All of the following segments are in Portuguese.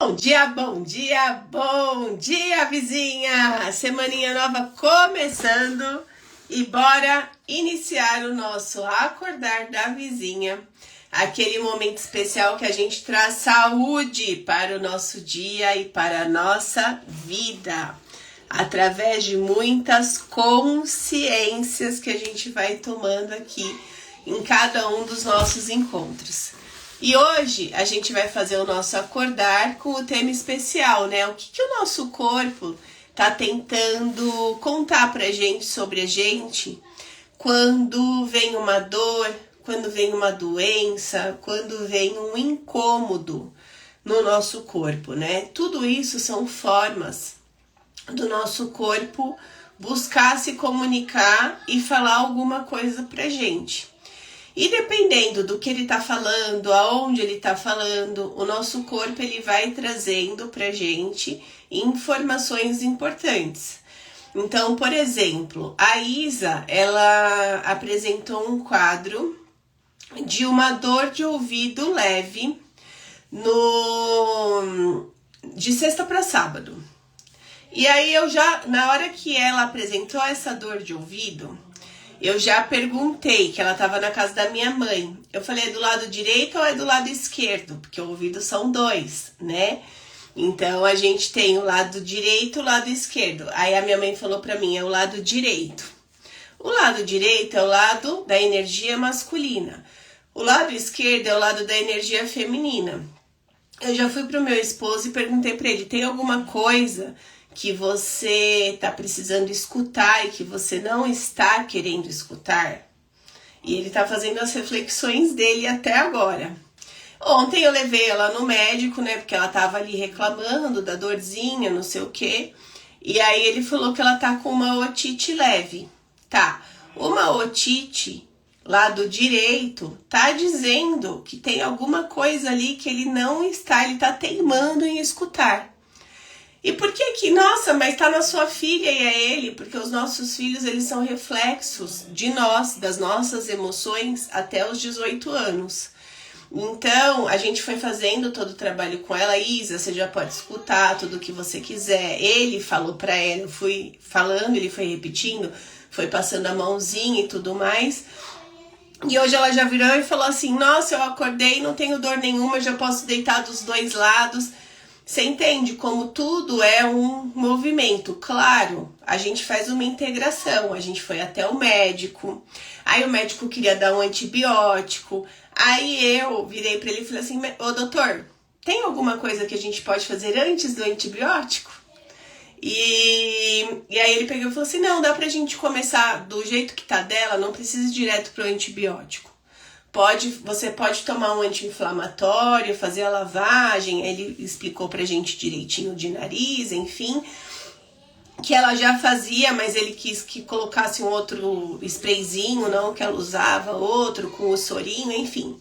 Bom dia, bom dia, bom dia, vizinha! Semaninha nova começando e bora iniciar o nosso Acordar da Vizinha, aquele momento especial que a gente traz saúde para o nosso dia e para a nossa vida, através de muitas consciências que a gente vai tomando aqui em cada um dos nossos encontros. E hoje a gente vai fazer o nosso acordar com o tema especial, né? O que o nosso corpo tá tentando contar pra gente sobre a gente quando vem uma dor, quando vem uma doença, quando vem um incômodo no nosso corpo, né? Tudo isso são formas do nosso corpo buscar se comunicar e falar alguma coisa pra gente. E dependendo do que ele tá falando, aonde ele tá falando, o nosso corpo ele vai trazendo pra gente informações importantes. Então, por exemplo, a Isa, ela apresentou um quadro de uma dor de ouvido leve de sexta para sábado. E aí na hora que ela apresentou essa dor de ouvido, eu já perguntei, que ela estava na casa da minha mãe. Eu falei, é do lado direito ou é do lado esquerdo? Porque o ouvido são dois, né? Então, a gente tem o lado direito e o lado esquerdo. Aí a minha mãe falou pra mim, é o lado direito. O lado direito é o lado da energia masculina. O lado esquerdo é o lado da energia feminina. Eu já fui pro meu esposo e perguntei pra ele, tem alguma coisa que você tá precisando escutar e que você não está querendo escutar? E ele tá fazendo as reflexões dele até agora. Ontem eu levei ela no médico, né, porque ela tava ali reclamando da dorzinha, não sei o quê. E aí ele falou que ela tá com uma otite leve. Tá, uma otite lá do direito tá dizendo que tem alguma coisa ali que ele tá teimando em escutar. E por que nossa, mas tá na sua filha e é ele? Porque os nossos filhos, eles são reflexos de nós, das nossas emoções até os 18 anos. Então, a gente foi fazendo todo o trabalho com ela. Isa, você já pode escutar tudo o que você quiser. Ele falou pra ela, eu fui falando, ele foi repetindo, foi passando a mãozinha e tudo mais. E hoje ela já virou e falou assim, nossa, eu acordei, não tenho dor nenhuma, já posso deitar dos dois lados. Você entende como tudo é um movimento. Claro, a gente faz uma integração, a gente foi até o médico, aí o médico queria dar um antibiótico, aí eu virei para ele e falei assim, ô doutor, tem alguma coisa que a gente pode fazer antes do antibiótico? E aí ele pegou e falou assim, não, dá pra gente começar do jeito que tá dela, não precisa ir direto pro antibiótico. Você pode tomar um anti-inflamatório, fazer a lavagem, ele explicou pra gente direitinho de nariz, enfim, que ela já fazia, mas ele quis que colocasse um outro sprayzinho, não que ela usava, outro com o sorinho, enfim.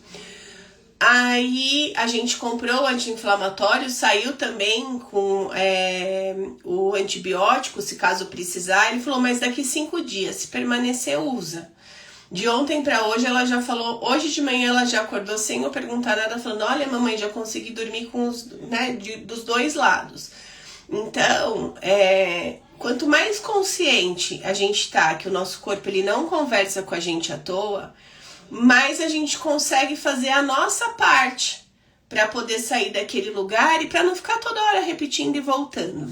Aí a gente comprou o anti-inflamatório, saiu também com o antibiótico, se caso precisar. Ele falou, mas daqui 5 dias, se permanecer, usa. De ontem para hoje ela já falou, hoje de manhã ela já acordou sem eu perguntar nada, falando, olha mamãe, já consegui dormir com dos dois lados. Então, quanto mais consciente a gente tá, que o nosso corpo ele não conversa com a gente à toa, mais a gente consegue fazer a nossa parte para poder sair daquele lugar e para não ficar toda hora repetindo e voltando.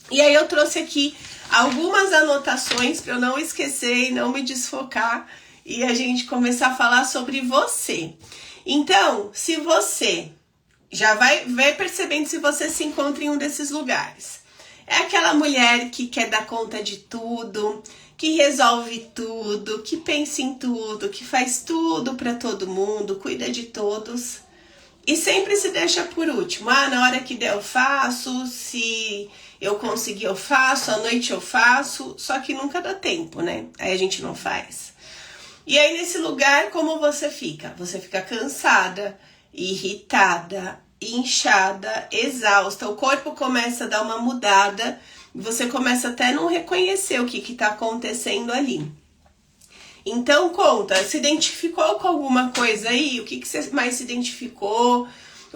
E aí eu trouxe aqui algumas anotações para eu não esquecer e não me desfocar e a gente começar a falar sobre você. Então, se você já vai percebendo se você se encontra em um desses lugares. É aquela mulher que quer dar conta de tudo, que resolve tudo, que pensa em tudo, que faz tudo para todo mundo, cuida de todos e sempre se deixa por último. Na hora que der eu faço, se eu conseguir eu faço, à noite eu faço, só que nunca dá tempo, né? Aí a gente não faz. E aí nesse lugar, como você fica? Você fica cansada, irritada, inchada, exausta. O corpo começa a dar uma mudada, você começa até a não reconhecer o que está acontecendo ali. Então conta, se identificou com alguma coisa aí? O que você mais se identificou?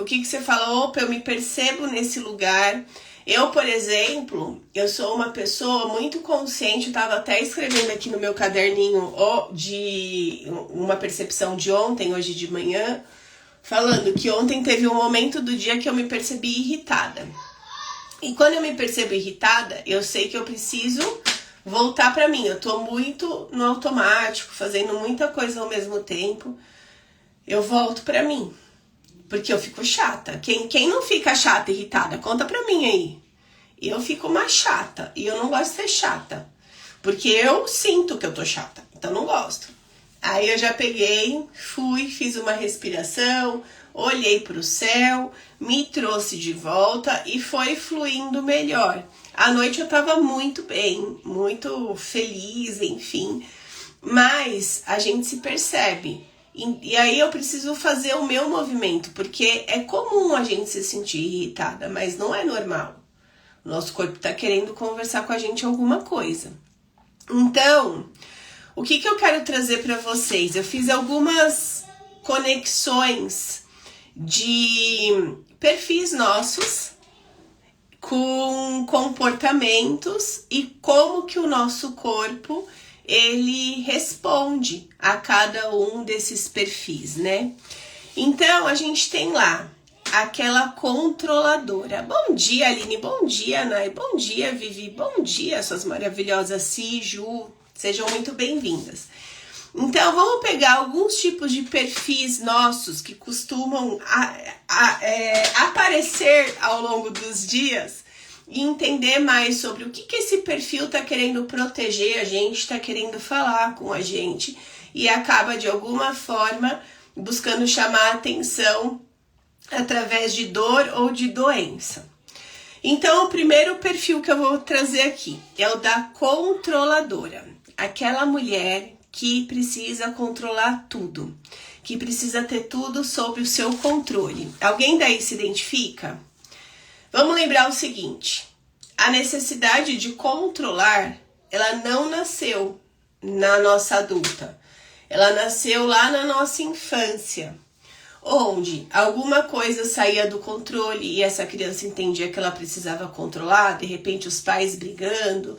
o que você falou, opa, eu me percebo nesse lugar. Eu, por exemplo, eu sou uma pessoa muito consciente, eu tava até escrevendo aqui no meu caderninho de uma percepção de ontem, hoje de manhã, falando que ontem teve um momento do dia que eu me percebi irritada. E quando eu me percebo irritada, eu sei que eu preciso voltar pra mim. Eu tô muito no automático, fazendo muita coisa ao mesmo tempo. Eu volto pra mim, porque eu fico chata. Quem não fica chata, irritada, conta pra mim aí. Eu fico uma chata, e eu não gosto de ser chata, porque eu sinto que eu tô chata, então não gosto. Aí eu já peguei, fui, fiz uma respiração, olhei pro céu, me trouxe de volta e foi fluindo melhor. À noite eu tava muito bem, muito feliz, enfim, mas a gente se percebe. E aí eu preciso fazer o meu movimento, porque é comum a gente se sentir irritada, mas não é normal. O nosso corpo tá querendo conversar com a gente alguma coisa. Então, o que eu quero trazer para vocês? Eu fiz algumas conexões de perfis nossos com comportamentos e como que o nosso corpo ele responde a cada um desses perfis, né? Então, a gente tem lá aquela controladora. Bom dia, Aline. Bom dia, Nai. Bom dia, Vivi. Bom dia, suas maravilhosas Si, Ju. Sejam muito bem-vindas. Então, vamos pegar alguns tipos de perfis nossos que costumam aparecer ao longo dos dias e entender mais sobre o que esse perfil está querendo proteger a gente, está querendo falar com a gente e acaba, de alguma forma, buscando chamar a atenção através de dor ou de doença. Então, o primeiro perfil que eu vou trazer aqui é o da controladora. Aquela mulher que precisa controlar tudo, que precisa ter tudo sob o seu controle. Alguém daí se identifica? Vamos lembrar o seguinte, a necessidade de controlar, ela não nasceu na nossa adulta, ela nasceu lá na nossa infância, onde alguma coisa saía do controle e essa criança entendia que ela precisava controlar, de repente os pais brigando,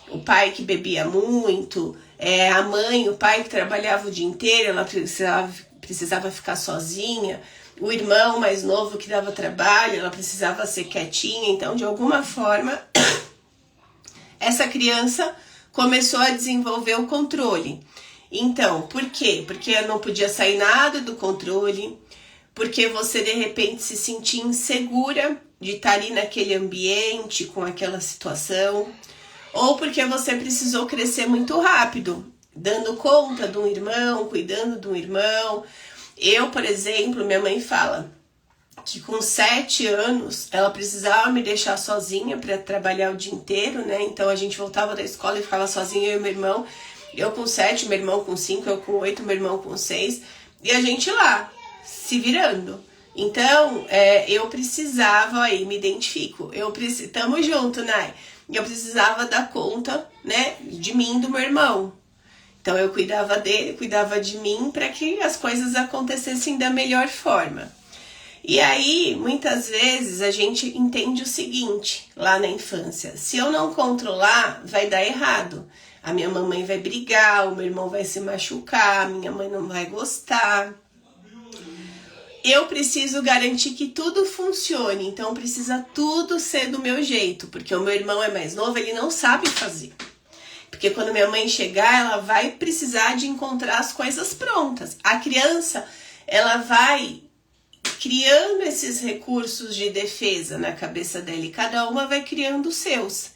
o pai que bebia muito, a mãe, o pai que trabalhava o dia inteiro, ela precisava ficar sozinha, o irmão mais novo que dava trabalho, ela precisava ser quietinha. Então, de alguma forma, essa criança começou a desenvolver o controle. Então, por quê? Porque não podia sair nada do controle, porque você de repente se sentia insegura de estar ali naquele ambiente, com aquela situação, ou porque você precisou crescer muito rápido, dando conta de um irmão, cuidando de um irmão. Eu, por exemplo, minha mãe fala que com 7 anos ela precisava me deixar sozinha para trabalhar o dia inteiro, né? Então a gente voltava da escola e ficava sozinha, eu e meu irmão. Eu com 7, meu irmão com 5, eu com 8, meu irmão com 6. E a gente lá, se virando. Então, eu precisava, aí me identifico. Tamo junto, Nai. Eu precisava dar conta, né, de mim e do meu irmão. Então eu cuidava dele, cuidava de mim para que as coisas acontecessem da melhor forma. E aí, muitas vezes, a gente entende o seguinte, lá na infância, se eu não controlar, vai dar errado. A minha mamãe vai brigar, o meu irmão vai se machucar, a minha mãe não vai gostar. Eu preciso garantir que tudo funcione, então precisa tudo ser do meu jeito, porque o meu irmão é mais novo, ele não sabe fazer. Porque quando minha mãe chegar, ela vai precisar de encontrar as coisas prontas. A criança, ela vai criando esses recursos de defesa na cabeça dela e cada uma vai criando os seus.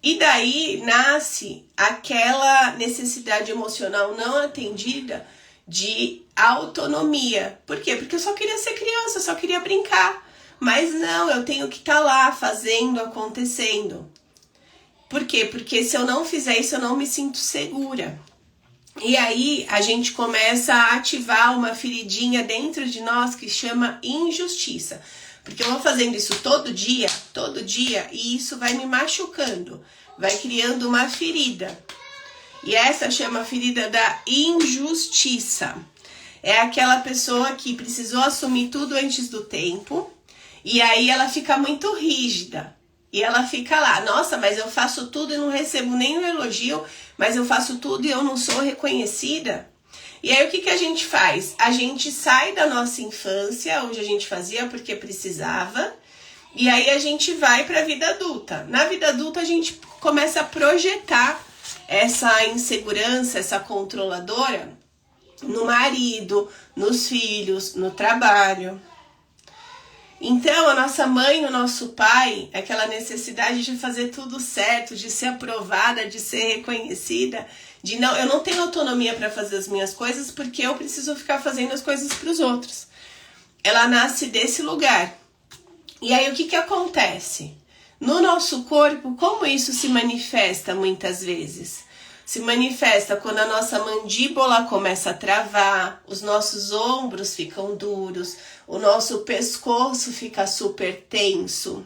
E daí nasce aquela necessidade emocional não atendida de autonomia. Por quê? Porque eu só queria ser criança, eu só queria brincar. Mas não, eu tenho que estar lá fazendo, acontecendo. Por quê? Porque se eu não fizer isso, eu não me sinto segura. E aí a gente começa a ativar uma feridinha dentro de nós que chama injustiça. Porque eu vou fazendo isso todo dia, e isso vai me machucando, vai criando uma ferida. E essa chama a ferida da injustiça. é aquela pessoa que precisou assumir tudo antes do tempo, e aí ela fica muito rígida. E ela fica lá, nossa, mas eu faço tudo e não recebo nenhum elogio, mas eu faço tudo e eu não sou reconhecida. E aí o que a gente faz? A gente sai da nossa infância, onde a gente fazia porque precisava, e aí a gente vai para a vida adulta. Na vida adulta a gente começa a projetar essa insegurança, essa controladora no marido, nos filhos, no trabalho. Então, a nossa mãe, o nosso pai, aquela necessidade de fazer tudo certo, de ser aprovada, de ser reconhecida, de não, eu não tenho autonomia para fazer as minhas coisas porque eu preciso ficar fazendo as coisas para os outros. Ela nasce desse lugar. E aí, o que acontece? No nosso corpo, como isso se manifesta muitas vezes? Se manifesta quando a nossa mandíbula começa a travar, os nossos ombros ficam duros, o nosso pescoço fica super tenso.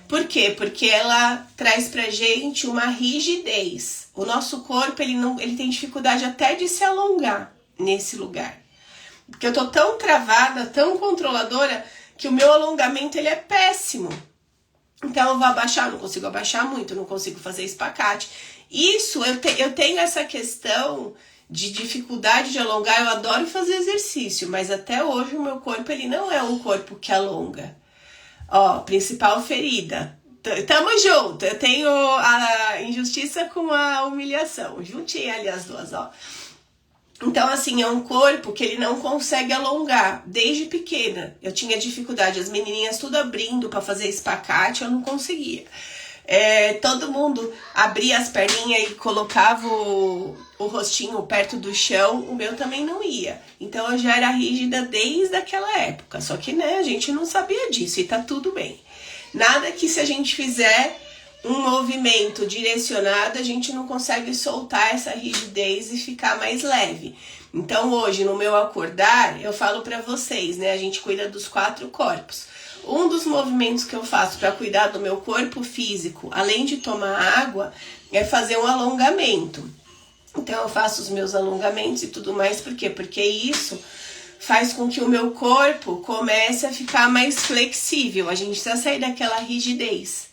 Por quê? Porque ela traz pra gente uma rigidez. O nosso corpo ele tem dificuldade até de se alongar nesse lugar. Porque eu tô tão travada, tão controladora, que o meu alongamento ele é péssimo. Então eu vou abaixar, não consigo abaixar muito, não consigo fazer espacate. Isso, eu tenho essa questão de dificuldade de alongar, eu adoro fazer exercício, mas até hoje o meu corpo ele não é um corpo que alonga. Ó, principal ferida. Tamo junto, eu tenho a injustiça com a humilhação, juntei ali as duas, ó. Então, assim, é um corpo que ele não consegue alongar. Desde pequena, eu tinha dificuldade, as menininhas tudo abrindo para fazer espacate, eu não conseguia. Todo mundo abria as perninhas e colocava o rostinho perto do chão, o meu também não ia. Então eu já era rígida desde aquela época, só que né, a gente não sabia disso e tá tudo bem. Nada que se a gente fizer um movimento direcionado, a gente não consegue soltar essa rigidez e ficar mais leve. Então hoje no meu acordar, eu falo pra vocês, né, a gente cuida dos 4 corpos. Um dos movimentos que eu faço para cuidar do meu corpo físico, além de tomar água, é fazer um alongamento. Então eu faço os meus alongamentos e tudo mais, por quê? Porque isso faz com que o meu corpo comece a ficar mais flexível, a gente precisa sair daquela rigidez.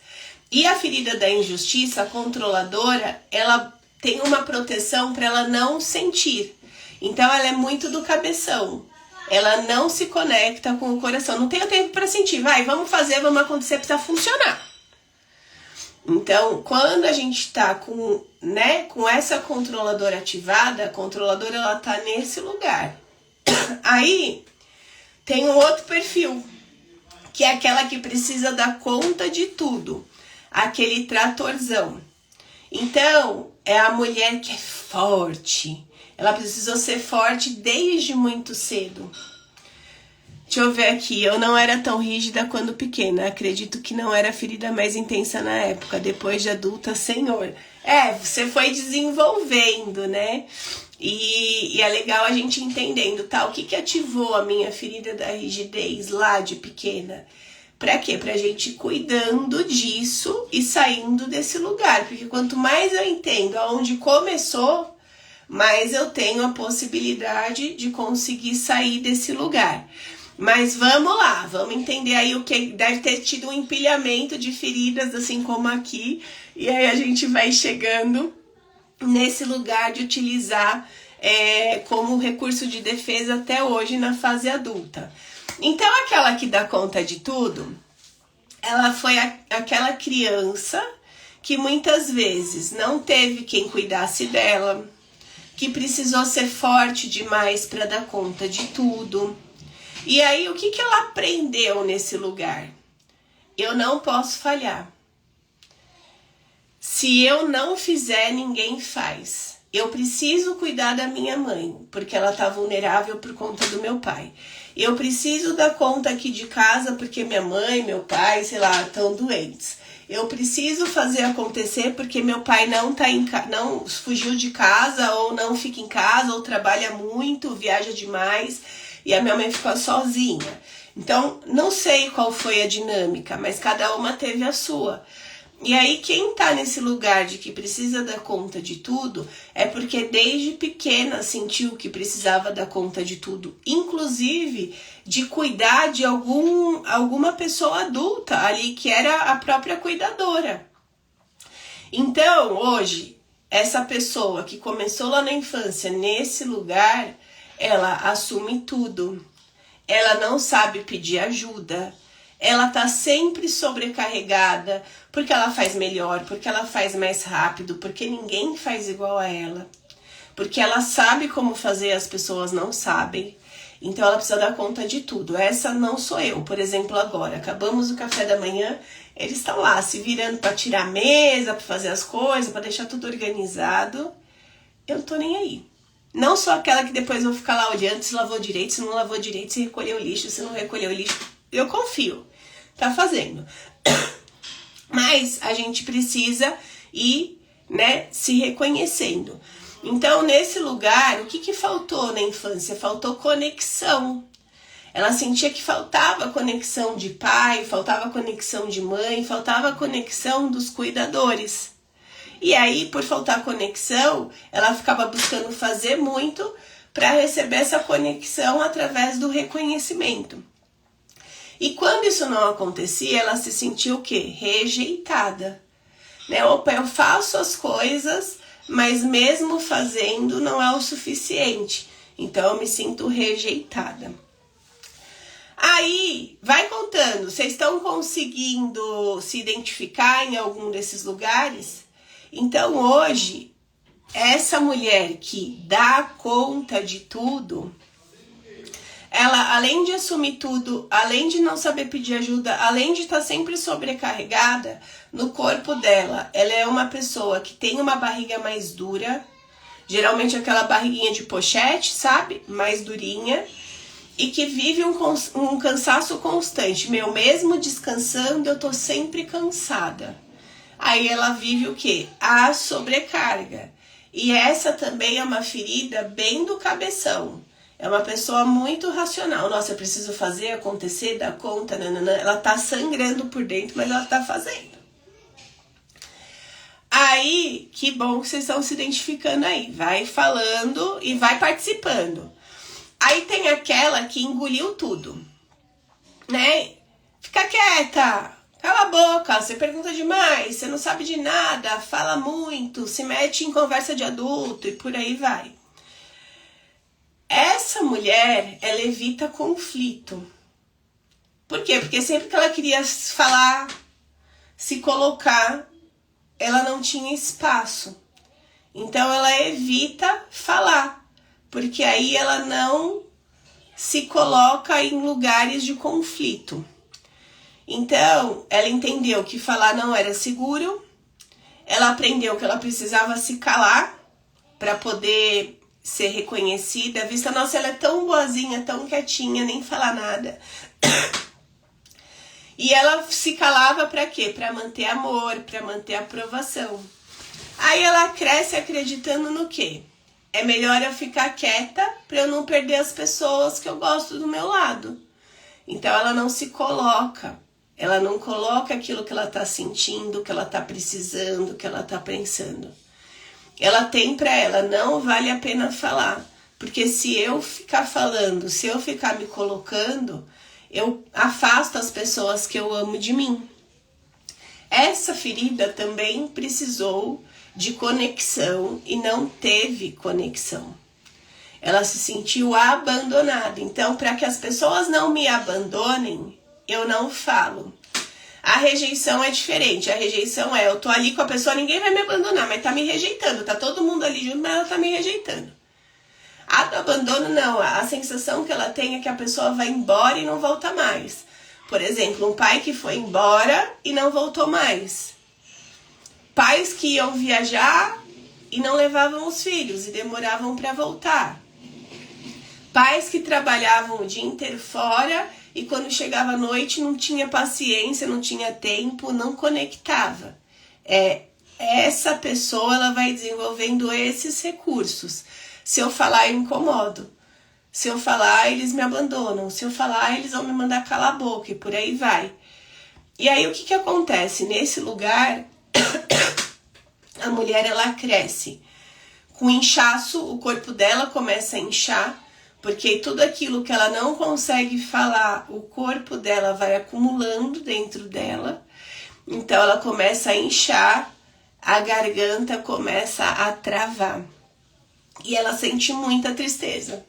E a ferida da injustiça, a controladora, ela tem uma proteção para ela não sentir. Então ela é muito do cabeção. Ela não se conecta com o coração. Não tenho tempo para sentir. Vai, vamos fazer, vamos acontecer, precisa funcionar. Então, quando a gente tá com essa controladora ativada, a controladora ela tá nesse lugar. Aí tem um outro perfil, que é aquela que precisa dar conta de tudo. Aquele tratorzão. Então, é a mulher que é forte. Ela precisou ser forte desde muito cedo. Deixa eu ver aqui. Eu não era tão rígida quando pequena. Acredito que não era a ferida mais intensa na época. Depois de adulta, senhor. Você foi desenvolvendo, né? E é legal a gente entendendo, tá? O que ativou a minha ferida da rigidez lá de pequena? Pra quê? Pra gente ir cuidando disso e saindo desse lugar. Porque quanto mais eu entendo aonde começou, mais eu tenho a possibilidade de conseguir sair desse lugar. Mas vamos lá, vamos entender aí o que deve ter tido um empilhamento de feridas, assim como aqui. E aí a gente vai chegando nesse lugar de utilizar como recurso de defesa até hoje na fase adulta. Então aquela que dá conta de tudo, ela foi aquela criança que muitas vezes não teve quem cuidasse dela, que precisou ser forte demais para dar conta de tudo. E aí, o que ela aprendeu nesse lugar? Eu não posso falhar. Se eu não fizer, ninguém faz. Eu preciso cuidar da minha mãe, porque ela está vulnerável por conta do meu pai. Eu preciso dar conta aqui de casa, porque minha mãe, meu pai, sei lá, estão doentes. Eu preciso fazer acontecer porque meu pai não fugiu de casa, ou não fica em casa, ou trabalha muito, viaja demais, e a minha mãe ficou sozinha. Então, não sei qual foi a dinâmica, mas cada uma teve a sua. E aí quem tá nesse lugar de que precisa dar conta de tudo é porque desde pequena sentiu que precisava dar conta de tudo, inclusive de cuidar de alguma pessoa adulta ali que era a própria cuidadora. Então, hoje, essa pessoa que começou lá na infância nesse lugar, ela assume tudo. Ela não sabe pedir ajuda. Ela tá sempre sobrecarregada, porque ela faz melhor, porque ela faz mais rápido, porque ninguém faz igual a ela. Porque ela sabe como fazer, as pessoas não sabem. Então ela precisa dar conta de tudo. Essa não sou eu. Por exemplo, agora, acabamos o café da manhã, eles estão lá se virando para tirar a mesa, para fazer as coisas, para deixar tudo organizado. Eu não tô nem aí. Não sou aquela que depois vou ficar lá olhando se lavou direito, se não lavou direito, se recolheu o lixo, se não recolheu o lixo. Eu confio. Tá fazendo. Mas a gente precisa ir, né, se reconhecendo. Então, nesse lugar, o que faltou na infância? Faltou conexão. Ela sentia que faltava conexão de pai, faltava conexão de mãe, faltava conexão dos cuidadores. E aí, por faltar conexão, ela ficava buscando fazer muito para receber essa conexão através do reconhecimento. E quando isso não acontecia, ela se sentia o quê? Rejeitada. Né? Opa, eu faço as coisas, mas mesmo fazendo não é o suficiente. Então eu me sinto rejeitada. Aí, vai contando, vocês estão conseguindo se identificar em algum desses lugares? Então hoje, essa mulher que dá conta de tudo, ela, além de assumir tudo, além de não saber pedir ajuda, além de estar sempre sobrecarregada, no corpo dela, ela é uma pessoa que tem uma barriga mais dura, geralmente aquela barriguinha de pochete, sabe? Mais durinha, e que vive um cansaço constante. Mesmo descansando, eu tô sempre cansada. Aí ela vive o quê? A sobrecarga. E essa também é uma ferida bem do cabeção. É uma pessoa muito racional. Nossa, eu preciso fazer, acontecer, dar conta, nananã. Ela tá sangrando por dentro, mas ela tá fazendo. Aí, que bom que vocês estão se identificando aí. Vai falando e vai participando. Aí tem aquela que engoliu tudo, né? Fica quieta, cala a boca, você pergunta demais, você não sabe de nada, fala muito, se mete em conversa de adulto e por aí vai. Essa mulher, ela evita conflito. Por quê? Porque sempre que ela queria falar, se colocar, ela não tinha espaço. Então ela evita falar, porque aí ela não se coloca em lugares de conflito. Então, ela entendeu que falar não era seguro, ela aprendeu que ela precisava se calar para poder ser reconhecida. Vista, nossa, ela é tão boazinha, tão quietinha, nem fala nada. E ela se calava para quê? Para manter amor, para manter aprovação. Aí ela cresce acreditando no quê? É melhor eu ficar quieta para eu não perder as pessoas que eu gosto do meu lado. Então ela não se coloca. Ela não coloca aquilo que ela está sentindo, que ela está precisando, que ela está pensando. Ela tem para ela, não vale a pena falar. Porque se eu ficar falando, se eu ficar me colocando, eu afasto as pessoas que eu amo de mim. Essa ferida também precisou de conexão e não teve conexão. Ela se sentiu abandonada. Então, para que as pessoas não me abandonem, eu não falo. A rejeição é diferente. A rejeição é, eu tô ali com a pessoa, ninguém vai me abandonar, mas tá me rejeitando. Tá todo mundo ali junto, mas ela tá me rejeitando. A do abandono, não. A sensação que ela tem é que a pessoa vai embora e não volta mais. Por exemplo, um pai que foi embora e não voltou mais. Pais que iam viajar e não levavam os filhos e demoravam para voltar. Pais que trabalhavam o dia inteiro fora e quando chegava a noite não tinha paciência, não tinha tempo, não conectava. Essa pessoa ela vai desenvolvendo esses recursos. Se eu falar, eu incomodo. Se eu falar, eles me abandonam. Se eu falar, eles vão me mandar calar a boca e por aí vai. E aí o que que acontece? Nesse lugar, a mulher ela cresce com inchaço, o corpo dela começa a inchar, porque tudo aquilo que ela não consegue falar, o corpo dela vai acumulando dentro dela. Então ela começa a inchar, a garganta começa a travar. E ela sente muita tristeza.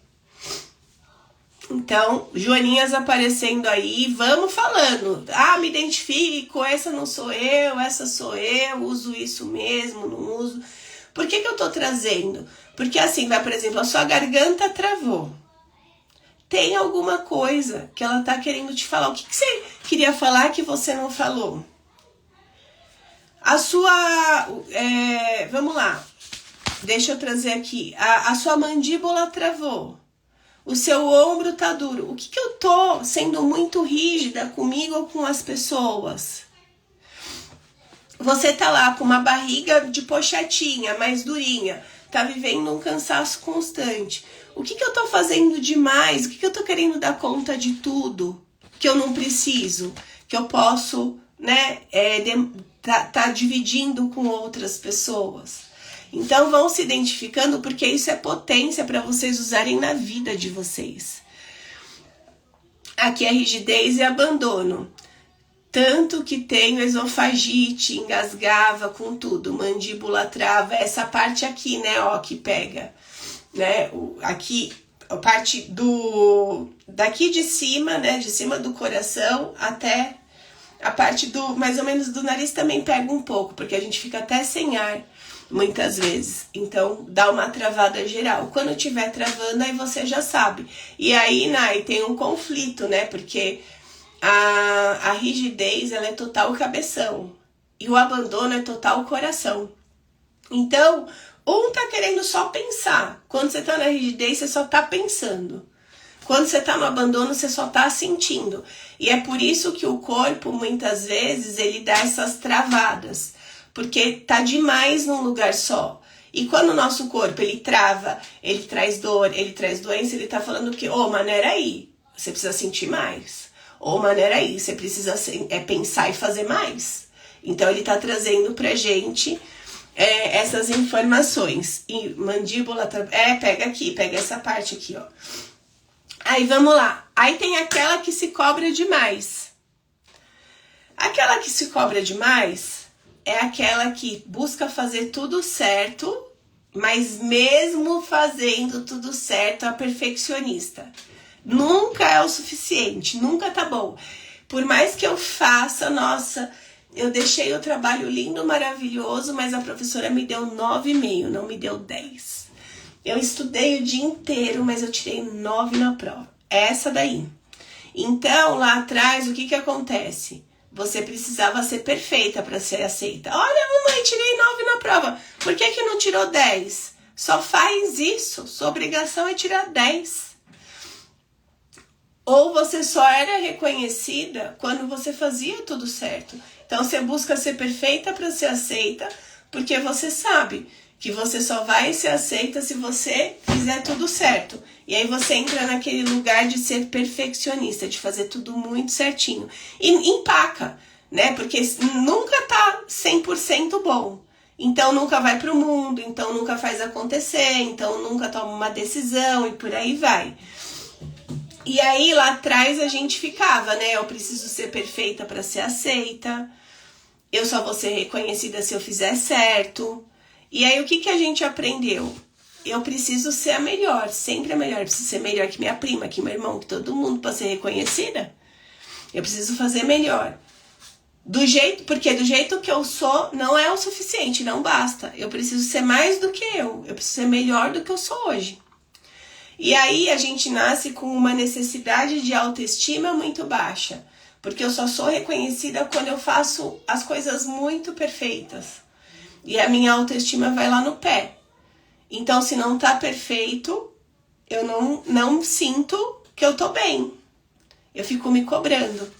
Então, Joaninhas aparecendo aí, vamos falando. Ah, me identifico, essa não sou eu, essa sou eu, uso isso mesmo, não uso. Por que que eu tô trazendo? Porque assim, vai, por exemplo, a sua garganta travou. Tem alguma coisa que ela tá querendo te falar. O que que você queria falar que você não falou? A sua... vamos lá. Deixa eu trazer aqui. A sua mandíbula travou. O seu ombro tá duro. O que que eu tô sendo muito rígida comigo ou com as pessoas? Você tá lá com uma barriga de pochetinha, mais durinha. Tá vivendo um cansaço constante. O que que eu tô fazendo demais? O que que eu tô querendo dar conta de tudo? Que eu não preciso? Que eu posso, né, tá dividindo com outras pessoas? Então vão se identificando, porque isso é potência para vocês usarem na vida de vocês. Aqui é rigidez e abandono. Tanto que tenho esofagite, engasgava com tudo, mandíbula trava, essa parte aqui, né, ó, que pega, né, aqui, a parte daqui de cima, né, de cima do coração até a parte mais ou menos do nariz também pega um pouco, porque a gente fica até sem ar, muitas vezes. Então, dá uma travada geral. Quando tiver travando, aí você já sabe. E aí, Nai, tem um conflito, né? Porque a rigidez, ela é total cabeção. E o abandono é total coração. Então, um tá querendo só pensar. Quando você tá na rigidez, você só tá pensando. Quando você tá no abandono, você só tá sentindo. E é por isso que o corpo, muitas vezes, ele dá essas travadas. Porque tá demais num lugar só. E quando o nosso corpo, ele trava, ele traz dor, ele traz doença, ele tá falando que, maneira aí, você precisa sentir mais. Maneira aí, você precisa pensar e fazer mais. Então, ele tá trazendo pra gente essas informações. E mandíbula, pega aqui, pega essa parte aqui, ó. Aí, vamos lá. Aí tem aquela que se cobra demais. Aquela que se cobra demais é aquela que busca fazer tudo certo, mas mesmo fazendo tudo certo, é perfeccionista. Nunca é o suficiente, nunca tá bom. Por mais que eu faça, nossa, eu deixei o trabalho lindo, maravilhoso, mas a professora me deu 9,5, não me deu 10. Eu estudei o dia inteiro, mas eu tirei 9 na prova. Essa daí. Então, lá atrás, o que que acontece? Você precisava ser perfeita para ser aceita. Olha, mamãe, tirei 9 na prova. Por que que não tirou 10? Só faz isso. Sua obrigação é tirar 10. Ou você só era reconhecida quando você fazia tudo certo. Então, você busca ser perfeita para ser aceita, porque você sabe que você só vai ser aceita se você fizer tudo certo. E aí você entra naquele lugar de ser perfeccionista, de fazer tudo muito certinho. E empaca, né? Porque nunca tá 100% bom. Então nunca vai pro mundo, então nunca faz acontecer, então nunca toma uma decisão e por aí vai. E aí lá atrás a gente ficava, né? Eu preciso ser perfeita para ser aceita. Eu só vou ser reconhecida se eu fizer certo. E aí o que que a gente aprendeu? Eu preciso ser a melhor, sempre a melhor. Eu preciso ser melhor que minha prima, que meu irmão, que todo mundo para ser reconhecida. Eu preciso fazer melhor. Porque do jeito que eu sou, não é o suficiente, não basta. Eu preciso ser mais do que eu preciso ser melhor do que eu sou hoje. E aí a gente nasce com uma necessidade de autoestima muito baixa. Porque eu só sou reconhecida quando eu faço as coisas muito perfeitas. E a minha autoestima vai lá no pé. Então, se não tá perfeito, eu não sinto que eu tô bem. Eu fico me cobrando.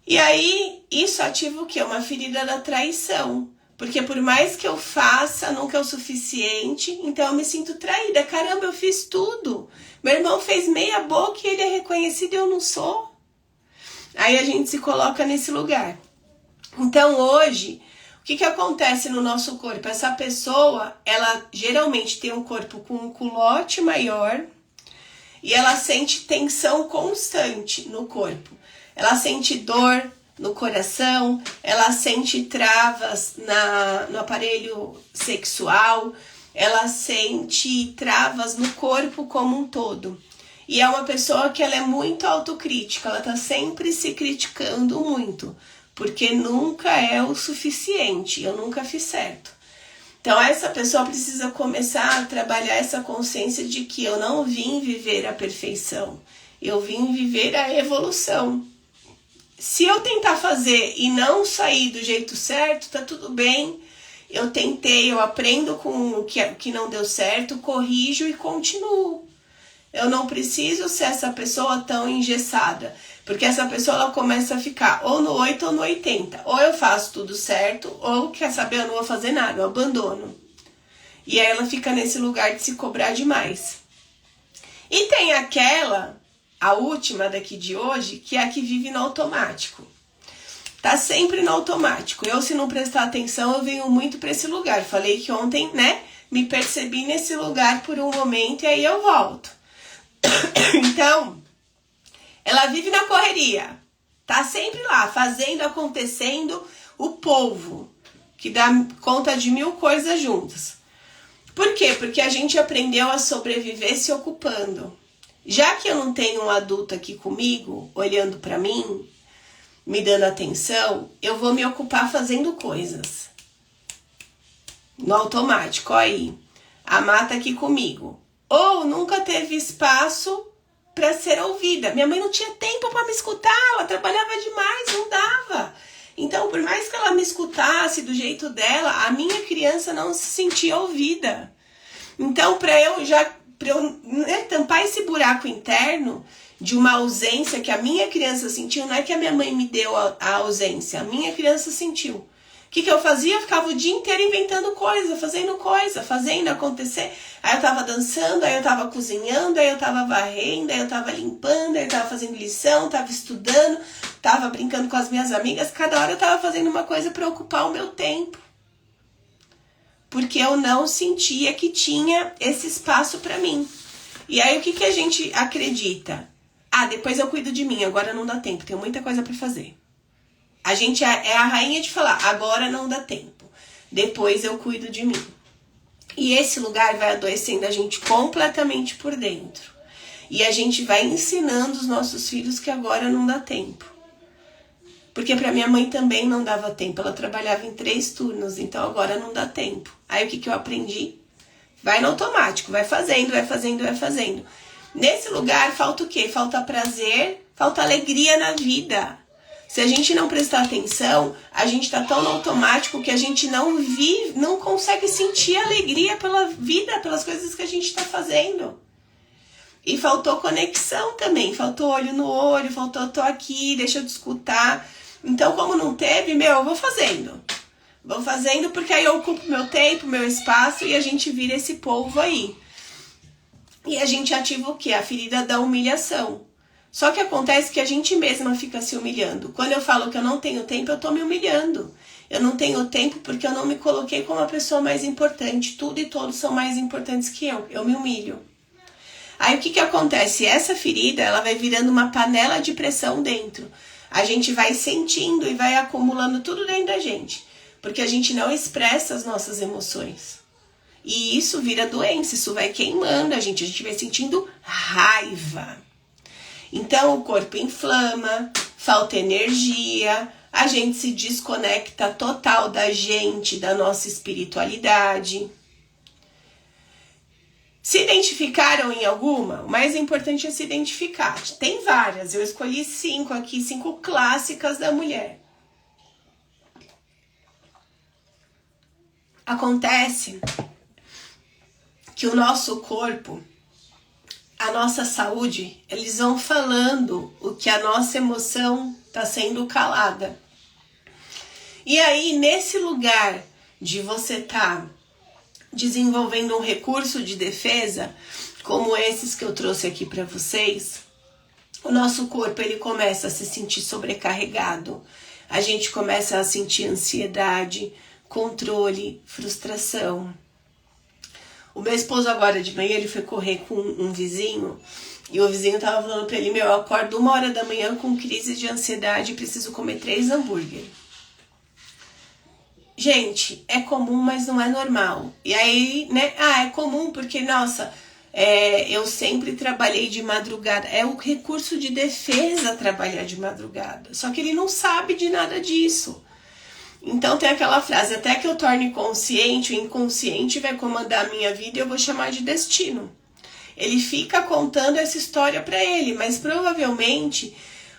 E aí, isso ativa o quê? Uma ferida da traição. Porque por mais que eu faça, nunca é o suficiente. Então, eu me sinto traída. Caramba, eu fiz tudo. Meu irmão fez meia boca e ele é reconhecido e eu não sou. Aí a gente se coloca nesse lugar. Então hoje, o que acontece no nosso corpo? Essa pessoa, ela geralmente tem um corpo com um culote maior e ela sente tensão constante no corpo. Ela sente dor no coração, ela sente travas no aparelho sexual, ela sente travas no corpo como um todo. E é uma pessoa que ela é muito autocrítica, ela tá sempre se criticando muito, porque nunca é o suficiente, eu nunca fiz certo. Então essa pessoa precisa começar a trabalhar essa consciência de que eu não vim viver a perfeição, eu vim viver a evolução. Se eu tentar fazer e não sair do jeito certo, tá tudo bem. Eu tentei, eu aprendo com o que não deu certo, corrijo e continuo. Eu não preciso ser essa pessoa tão engessada, porque essa pessoa ela começa a ficar ou no 8 ou no 80. Ou eu faço tudo certo, ou quer saber, eu não vou fazer nada, eu abandono. E aí ela fica nesse lugar de se cobrar demais. E tem aquela, a última daqui de hoje, que é a que vive no automático. Tá sempre no automático. Eu, se não prestar atenção, eu venho muito para esse lugar. Falei que ontem, né, me percebi nesse lugar por um momento e aí eu volto. Então, ela vive na correria, tá sempre lá, fazendo, acontecendo, o polvo, que dá conta de 1000 coisas juntas. Por quê? Porque a gente aprendeu a sobreviver se ocupando. Já que eu não tenho um adulto aqui comigo, olhando pra mim, me dando atenção, eu vou me ocupar fazendo coisas. No automático, ó aí, a Má tá aqui comigo. Ou nunca teve espaço para ser ouvida. Minha mãe não tinha tempo para me escutar, ela trabalhava demais, não dava. Então, por mais que ela me escutasse do jeito dela, a minha criança não se sentia ouvida. Então, para eu tampar esse buraco interno de uma ausência que a minha criança sentiu, não é que a minha mãe me deu a ausência, a minha criança sentiu. O que eu fazia? Eu ficava o dia inteiro inventando coisa, fazendo acontecer. Aí eu tava dançando, aí eu tava cozinhando, aí eu tava varrendo, aí eu tava limpando, aí eu tava fazendo lição, tava estudando, tava brincando com as minhas amigas. Cada hora eu tava fazendo uma coisa para ocupar o meu tempo. Porque eu não sentia que tinha esse espaço para mim. E aí o que a gente acredita? Ah, depois eu cuido de mim, agora não dá tempo, tenho muita coisa para fazer. A gente é a rainha de falar, agora não dá tempo, depois eu cuido de mim. E esse lugar vai adoecendo a gente completamente por dentro. E a gente vai ensinando os nossos filhos que agora não dá tempo. Porque para minha mãe também não dava tempo, ela trabalhava em 3 turnos, então agora não dá tempo. Aí o que eu aprendi? Vai no automático, vai fazendo. Nesse lugar falta o quê? Falta prazer, falta alegria na vida. Se a gente não prestar atenção, a gente tá tão no automático que a gente não consegue sentir alegria pela vida, pelas coisas que a gente tá fazendo. E faltou conexão também, faltou olho no olho, faltou tô aqui, deixa eu te escutar. Então, como não teve, eu vou fazendo. Vou fazendo porque aí eu ocupo meu tempo, meu espaço e a gente vira esse polvo aí. E a gente ativa o quê? A ferida da humilhação. Só que acontece que a gente mesma fica se humilhando. Quando eu falo que eu não tenho tempo, eu tô me humilhando. Eu não tenho tempo porque eu não me coloquei como a pessoa mais importante. Tudo e todos são mais importantes que eu. Eu me humilho. Aí o que acontece? Essa ferida, ela vai virando uma panela de pressão dentro. A gente vai sentindo e vai acumulando tudo dentro da gente. Porque a gente não expressa as nossas emoções. E isso vira doença, isso vai queimando a gente vai sentindo raiva. Então o corpo inflama, falta energia, a gente se desconecta total da gente, da nossa espiritualidade. Se identificaram em alguma? O mais importante é se identificar. Tem várias, eu escolhi 5 aqui, 5 clássicas da mulher. Acontece que o nosso corpo, a nossa saúde, eles vão falando o que a nossa emoção está sendo calada. E aí, nesse lugar de você estar desenvolvendo um recurso de defesa, como esses que eu trouxe aqui para vocês, o nosso corpo ele começa a se sentir sobrecarregado, a gente começa a sentir ansiedade, controle, frustração. O meu esposo agora de manhã, ele foi correr com um vizinho, e o vizinho tava falando pra ele, meu, eu acordo 1h da manhã com crise de ansiedade e preciso comer 3 hambúrguer. Gente, é comum, mas não é normal. E aí, né, é comum porque, nossa, eu sempre trabalhei de madrugada. É o recurso de defesa trabalhar de madrugada. Só que ele não sabe de nada disso. Então tem aquela frase, até que eu torne consciente, o inconsciente vai comandar a minha vida e eu vou chamar de destino. Ele fica contando essa história para ele, mas provavelmente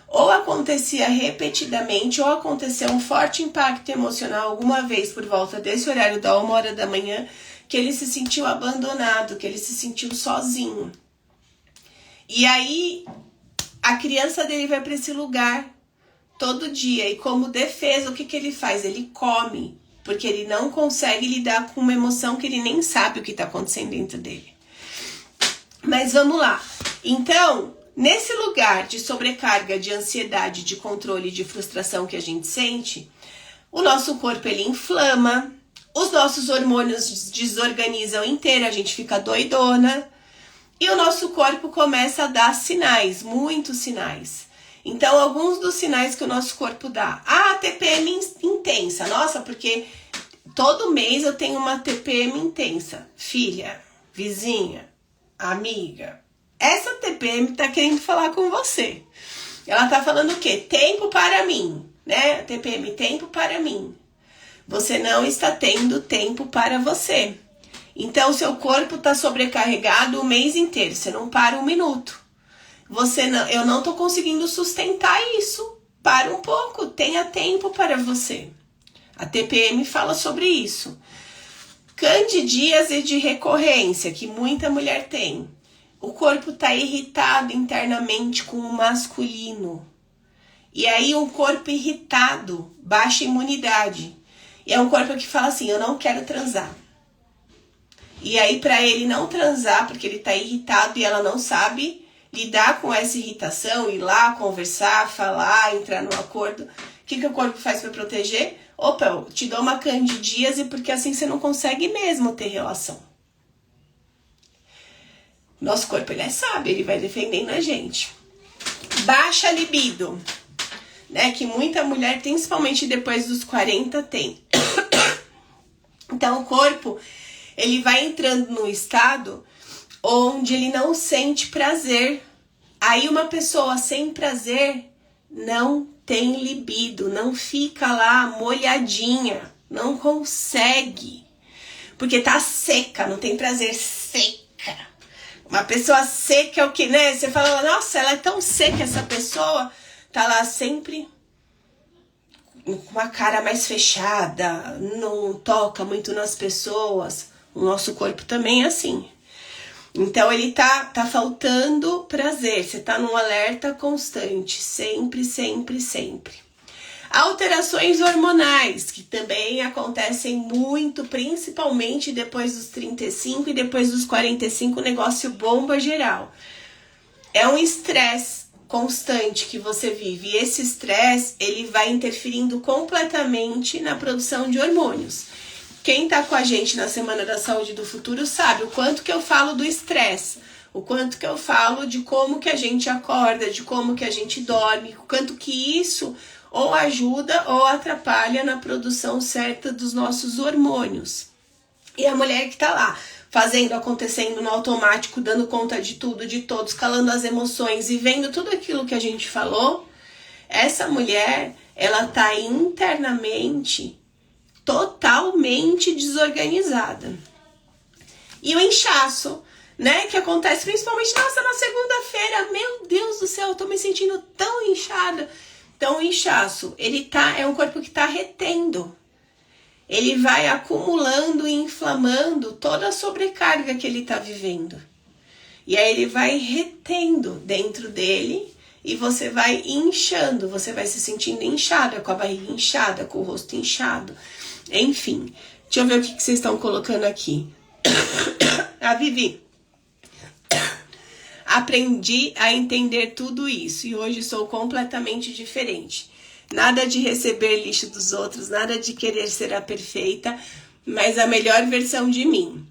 ou acontecia repetidamente ou aconteceu um forte impacto emocional alguma vez por volta desse horário da 1h da manhã, que ele se sentiu abandonado, que ele se sentiu sozinho. E aí a criança dele vai para esse lugar todo dia e como defesa, o que ele faz? Ele come, porque ele não consegue lidar com uma emoção que ele nem sabe o que está acontecendo dentro dele. Mas vamos lá. Então, nesse lugar de sobrecarga, de ansiedade, de controle, de frustração que a gente sente, o nosso corpo ele inflama, os nossos hormônios desorganizam inteiro, a gente fica doidona e o nosso corpo começa a dar sinais, muitos sinais. Então, alguns dos sinais que o nosso corpo dá. TPM intensa. Nossa, porque todo mês eu tenho uma TPM intensa. Filha, vizinha, amiga. Essa TPM tá querendo falar com você. Ela tá falando o quê? Tempo para mim, né? TPM, tempo para mim. Você não está tendo tempo para você. Então, seu corpo tá sobrecarregado o mês inteiro. Você não para 1 minuto. Eu não tô conseguindo sustentar isso. Para um pouco, tenha tempo para você. A TPM fala sobre isso. Candidíase de recorrência, que muita mulher tem. O corpo tá irritado internamente com o masculino. E aí um corpo irritado, baixa imunidade. E é um corpo que fala assim, eu não quero transar. E aí para ele não transar, porque ele tá irritado e ela não sabe lidar com essa irritação, ir lá, conversar, falar, entrar num acordo. O que o corpo faz para proteger? Opa, eu te dou uma candidíase porque assim você não consegue mesmo ter relação. Nosso corpo, ele é sábio, ele vai defendendo a gente. Baixa libido, né? Que muita mulher, principalmente depois dos 40, tem. Então, o corpo, ele vai entrando num estado onde ele não sente prazer. Aí uma pessoa sem prazer não tem libido, não fica lá molhadinha, não consegue. Porque tá seca, não tem prazer, seca. Uma pessoa seca é o que, né? Você fala, nossa, ela é tão seca, essa pessoa tá lá sempre com uma cara mais fechada, não toca muito nas pessoas. O nosso corpo também é assim. Então, ele tá faltando prazer. Você tá num alerta constante. Sempre, sempre, sempre. Alterações hormonais, que também acontecem muito, principalmente depois dos 35 e depois dos 45, o negócio bomba geral. É um estresse constante que você vive. E esse estresse, ele vai interferindo completamente na produção de hormônios. Quem tá com a gente na Semana da Saúde do Futuro sabe o quanto que eu falo do estresse, o quanto que eu falo de como que a gente acorda, de como que a gente dorme, o quanto que isso ou ajuda ou atrapalha na produção certa dos nossos hormônios. E a mulher que tá lá, fazendo, acontecendo no automático, dando conta de tudo, de todos, calando as emoções e vendo tudo aquilo que a gente falou, essa mulher, ela tá internamente totalmente desorganizada. E o inchaço, né, que acontece principalmente, nossa, na segunda-feira, meu Deus do céu, eu tô me sentindo tão inchada. Então, o inchaço, é um corpo que tá retendo. Ele vai acumulando e inflamando toda a sobrecarga que ele tá vivendo. E aí ele vai retendo dentro dele e você vai inchando, você vai se sentindo inchada, com a barriga inchada, com o rosto inchado. Enfim, deixa eu ver o que vocês estão colocando aqui. A Vivi. aprendi a entender tudo isso e hoje sou completamente diferente. Nada de receber lixo dos outros, nada de querer ser a perfeita, mas a melhor versão de mim,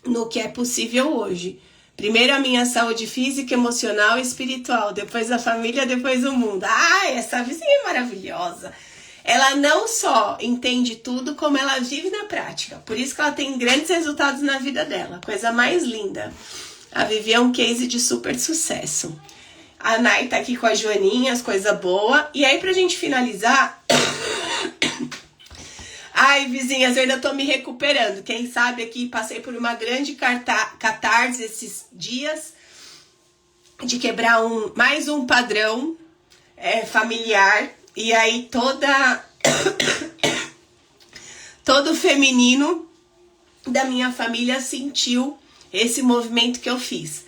no que é possível hoje. Primeiro a minha saúde física, emocional e espiritual, depois a família, depois o mundo. Ai, essa vizinha é maravilhosa. Ela não só entende tudo, como ela vive na prática. Por isso que ela tem grandes resultados na vida dela. Coisa mais linda. A Vivi é um case de super sucesso. A Nai tá aqui com a Joaninha, as coisas boas. E aí, pra gente finalizar... Ai, vizinhas, eu ainda tô me recuperando. Quem sabe aqui, passei por uma grande catarse esses dias. De quebrar mais um padrão familiar. E aí, todo feminino da minha família sentiu esse movimento que eu fiz.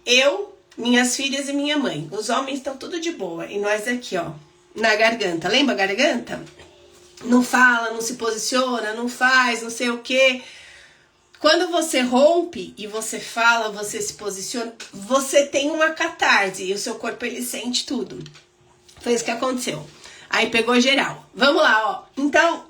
Eu, minhas filhas e minha mãe. Os homens estão tudo de boa. E nós aqui, ó, na garganta. Lembra a garganta? Não fala, não se posiciona, não faz, não sei o quê. Quando você rompe e você fala, você se posiciona, você tem uma catarse e o seu corpo, ele sente tudo. Foi isso que aconteceu. Aí pegou geral. Vamos lá, ó. Então,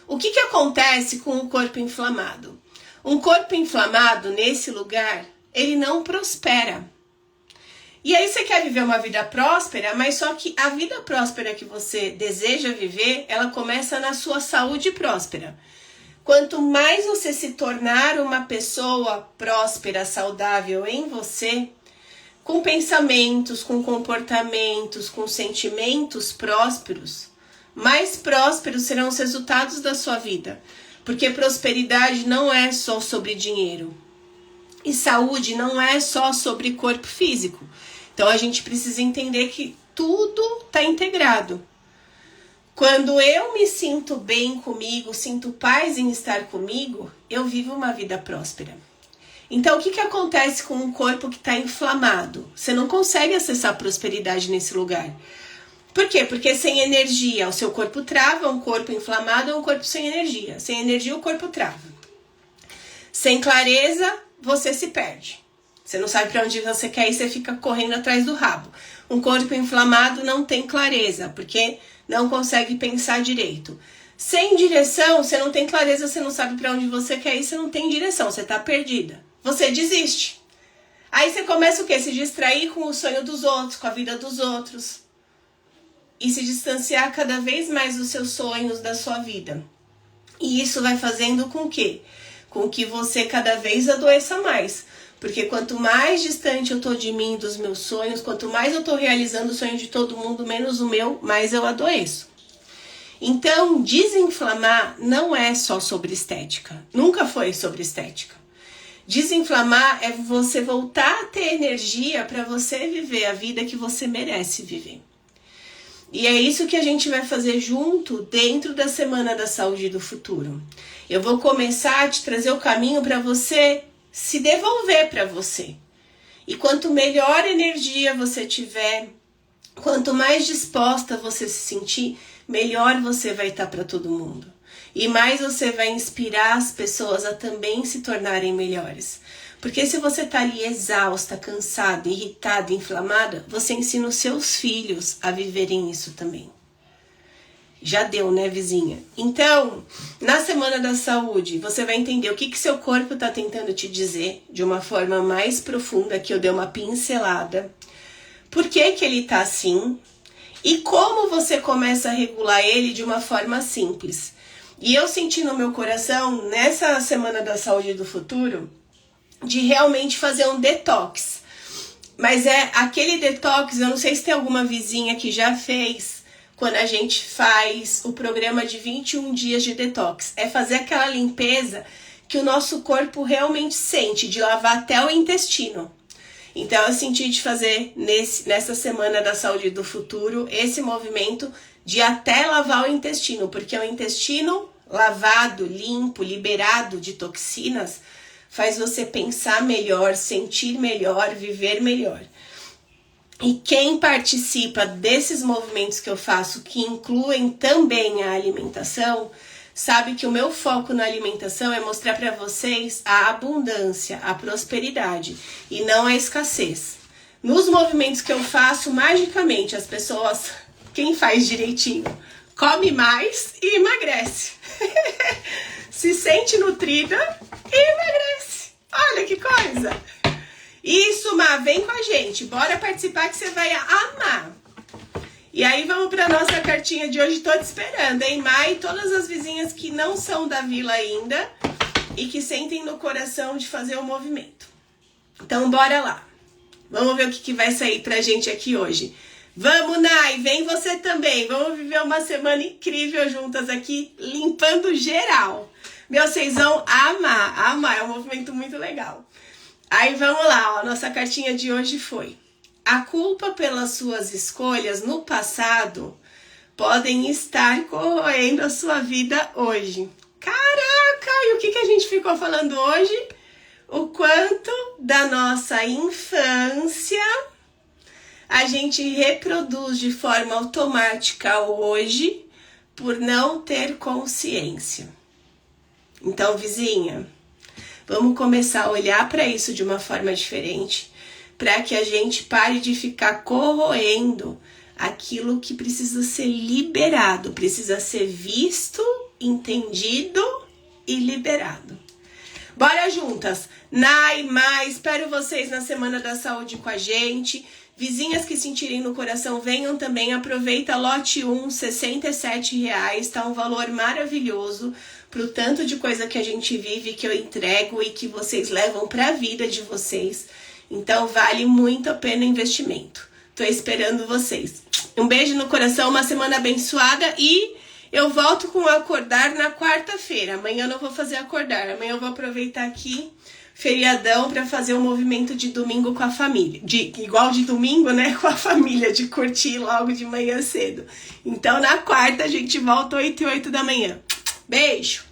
o que acontece com o corpo inflamado? Um corpo inflamado, nesse lugar, ele não prospera. E aí você quer viver uma vida próspera, mas só que a vida próspera que você deseja viver, ela começa na sua saúde próspera. Quanto mais você se tornar uma pessoa próspera, saudável em você, com pensamentos, com comportamentos, com sentimentos prósperos, mais prósperos serão os resultados da sua vida. Porque prosperidade não é só sobre dinheiro. E saúde não é só sobre corpo físico. Então a gente precisa entender que tudo está integrado. Quando eu me sinto bem comigo, sinto paz em estar comigo, eu vivo uma vida próspera. Então o que acontece com um corpo que está inflamado? Você não consegue acessar a prosperidade nesse lugar. Por quê? Porque sem energia o seu corpo trava, um corpo inflamado é um corpo sem energia. Sem energia o corpo trava. Sem clareza você se perde. Você não sabe para onde você quer ir, você fica correndo atrás do rabo. Um corpo inflamado não tem clareza, porque não consegue pensar direito. Sem direção, você não tem clareza, você não sabe para onde você quer ir, você não tem direção, você está perdida. Você desiste. Aí você começa o quê? Se distrair com o sonho dos outros, com a vida dos outros. E se distanciar cada vez mais dos seus sonhos, da sua vida. E isso vai fazendo com que? Com que você cada vez adoeça mais. Porque quanto mais distante eu tô de mim, dos meus sonhos, quanto mais eu tô realizando o sonho de todo mundo, menos o meu, mais eu adoeço. Então, desinflamar não é só sobre estética. Nunca foi sobre estética. Desinflamar é você voltar a ter energia para você viver a vida que você merece viver. E é isso que a gente vai fazer junto dentro da Semana da Saúde do Futuro. Eu vou começar a te trazer o caminho para você se devolver para você. E quanto melhor energia você tiver, quanto mais disposta você se sentir, melhor você vai estar para todo mundo. E mais você vai inspirar as pessoas a também se tornarem melhores. Porque se você está ali exausta, cansada, irritada, inflamada, você ensina os seus filhos a viverem isso também. Já deu, né, vizinha? Então, na Semana da Saúde, você vai entender o que seu corpo está tentando te dizer de uma forma mais profunda, que eu dei uma pincelada. Por que ele está assim? E como você começa a regular ele de uma forma simples. E eu senti no meu coração, nessa Semana da Saúde do Futuro, de realmente fazer um detox. Mas é aquele detox, eu não sei se tem alguma vizinha que já fez, quando a gente faz o programa de 21 dias de detox. É fazer aquela limpeza que o nosso corpo realmente sente, de lavar até o intestino. Então eu senti de fazer nessa Semana da Saúde do Futuro esse movimento de até lavar o intestino, porque o intestino lavado, limpo, liberado de toxinas, faz você pensar melhor, sentir melhor, viver melhor. E quem participa desses movimentos que eu faço, que incluem também a alimentação, sabe que o meu foco na alimentação é mostrar para vocês a abundância, a prosperidade e não a escassez. Nos movimentos que eu faço, magicamente, as pessoas, quem faz direitinho, come mais e emagrece. Se sente nutrida e emagrece. Olha que coisa! Isso, Má, vem com a gente. Bora participar que você vai amar. E aí vamos para nossa cartinha de hoje. Tô te esperando, hein, Má? E todas as vizinhas que não são da vila ainda e que sentem no coração de fazer o movimento. Então, bora lá. Vamos ver o que vai sair pra gente aqui hoje. Vamos, Nai, vem você também. Vamos viver uma semana incrível juntas aqui, limpando geral. Meu, vocês vão amar. É um movimento muito legal. Aí, vamos lá, ó. Nossa cartinha de hoje foi: a culpa pelas suas escolhas no passado podem estar corroendo a sua vida hoje. Caraca, e o que a gente ficou falando hoje? O quanto da nossa infância a gente reproduz de forma automática hoje por não ter consciência. Então, vizinha, vamos começar a olhar para isso de uma forma diferente, para que a gente pare de ficar corroendo aquilo que precisa ser liberado, precisa ser visto, entendido e liberado. Bora juntas! Nai, Má, espero vocês na Semana da Saúde com a gente. Vizinhas que sentirem no coração, venham também. Aproveita lote 1, R$ 67,00. Tá um valor maravilhoso pro tanto de coisa que a gente vive, que eu entrego e que vocês levam pra vida de vocês. Então vale muito a pena o investimento. Tô esperando vocês. Um beijo no coração, uma semana abençoada e eu volto com o acordar na quarta-feira. Amanhã eu não vou fazer acordar. Amanhã eu vou aproveitar aqui, feriadão, para fazer um movimento de domingo com a família. Igual de domingo, né? Com a família, de curtir logo de manhã cedo. Então na quarta a gente volta 8 e 8 da manhã. Beijo!